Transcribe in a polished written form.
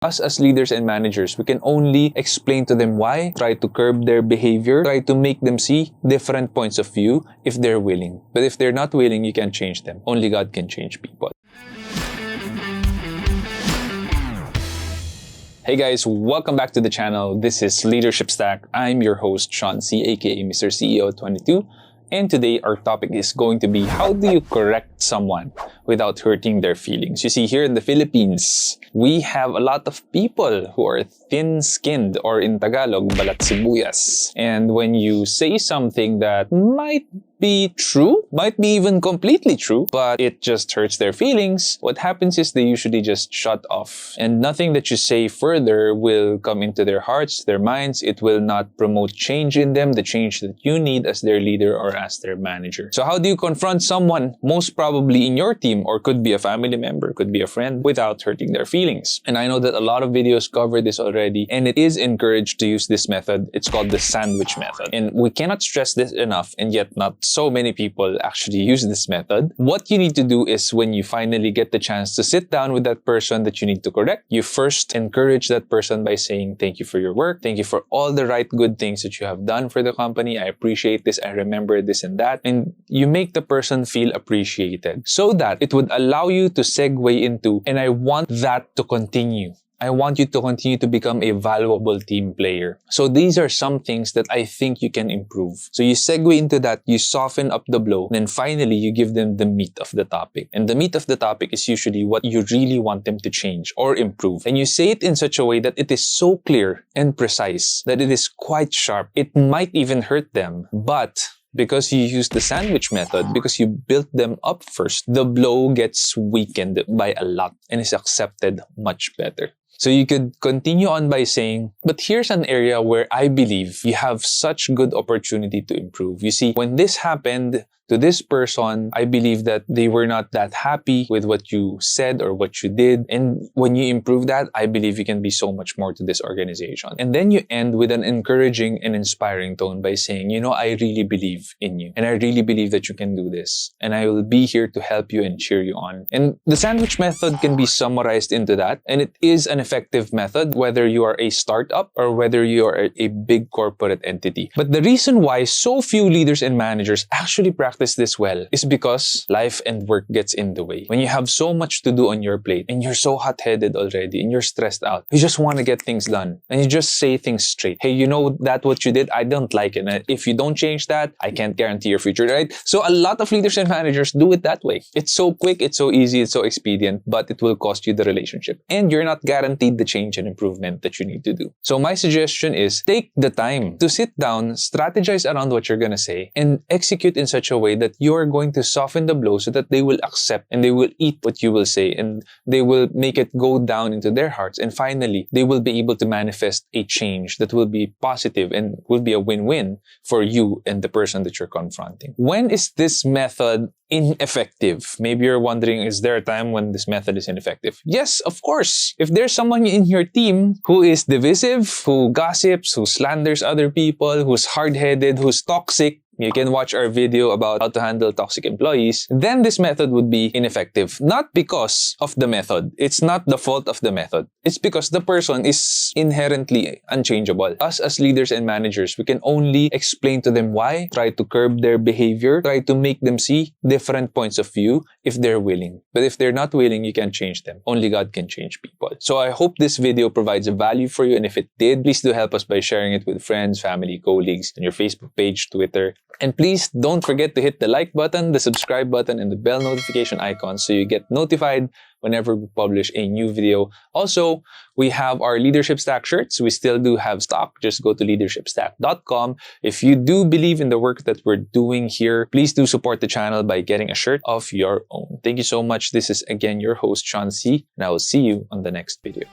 Us as leaders and managers, we can only explain to them why, try to curb their behavior, try to make them see different points of view if they're willing. But if they're not willing, you can't change them. Only God can change people. Hey guys, welcome back to the channel. This is Leadership Stack. I'm your host, Sean C, aka Mr. CEO 22. And today our topic is going to be, how do you correct someone without hurting their feelings? You see, here in the Philippines, we have a lot of people who are thin-skinned, or in Tagalog, balat sibuyas. And when you say something that might be true, might be even completely true, but it just hurts their feelings, what happens is they usually just shut off. And nothing that you say further will come into their hearts, their minds. It will not promote change in them, the change that you need as their leader or as their manager. So how do you confront someone, most probably in your team, or could be a family member, could be a friend, without hurting their feelings? And I know that a lot of videos cover this already, and it is encouraged to use this method. It's called the sandwich method. And we cannot stress this enough, and yet not so many people actually use this method. What you need to do is, when you finally get the chance to sit down with that person that you need to correct, you first encourage that person by saying, thank you for your work. Thank you for all the right good things that you have done for the company. I appreciate this. I remember this and that. And you make the person feel appreciated, so that it would allow you to segue into, and I want that to continue. I want you to continue to become a valuable team player. So these are some things that I think you can improve. So you segue into that, you soften up the blow, and then finally you give them the meat of the topic. And the meat of the topic is usually what you really want them to change or improve. And you say it in such a way that it is so clear and precise that it is quite sharp. It might even hurt them, but because you use the sandwich method, because you built them up first, the blow gets weakened by a lot and is accepted much better. So you could continue on by saying, but here's an area where I believe you have such good opportunity to improve. You see, when this happened to this person, I believe that they were not that happy with what you said or what you did. And when you improve that, I believe you can be so much more to this organization. And then you end with an encouraging and inspiring tone by saying, you know, I really believe in you. And I really believe that you can do this. And I will be here to help you and cheer you on. And the sandwich method can be summarized into that. And it is an effective method, whether you are a startup or whether you are a big corporate entity. But the reason why so few leaders and managers actually practice this well is because life and work gets in the way. When you have so much to do on your plate and you're so hot-headed already and you're stressed out, you just want to get things done and you just say things straight. Hey, you know that what you did, I don't like it. And if you don't change that, I can't guarantee your future, right? So a lot of leaders and managers do it that way. It's so quick, it's so easy, it's so expedient, but it will cost you the relationship. And you're not guaranteed the change and improvement that you need to do. So my suggestion is, take the time to sit down, strategize around what you're going to say, and execute in such a way that you are going to soften the blow so that they will accept and they will eat what you will say, and they will make it go down into their hearts. And finally, they will be able to manifest a change that will be positive and will be a win-win for you and the person that you're confronting. When is this method ineffective? Maybe you're wondering, is there a time when this method is ineffective? Yes, of course. If there's someone in your team who is divisive, who gossips, who slanders other people, who's hard-headed, who's toxic, you can watch our video about how to handle toxic employees, then this method would be ineffective. Not because of the method. It's not the fault of the method. It's because the person is inherently unchangeable. Us as leaders and managers, we can only explain to them why, try to curb their behavior, try to make them see different points of view if they're willing. But if they're not willing, you can't change them. Only God can change people. So I hope this video provides a value for you. And if it did, please do help us by sharing it with friends, family, colleagues, on your Facebook page, Twitter. And please don't forget to hit the like button, the subscribe button, and the bell notification icon so you get notified whenever we publish a new video. Also, we have our Leadership Stack shirts. We still do have stock. Just go to leadershipstack.com. If you do believe in the work that we're doing here, please do support the channel by getting a shirt of your own. Thank you so much. This is again your host, Sean C, and I will see you on the next video.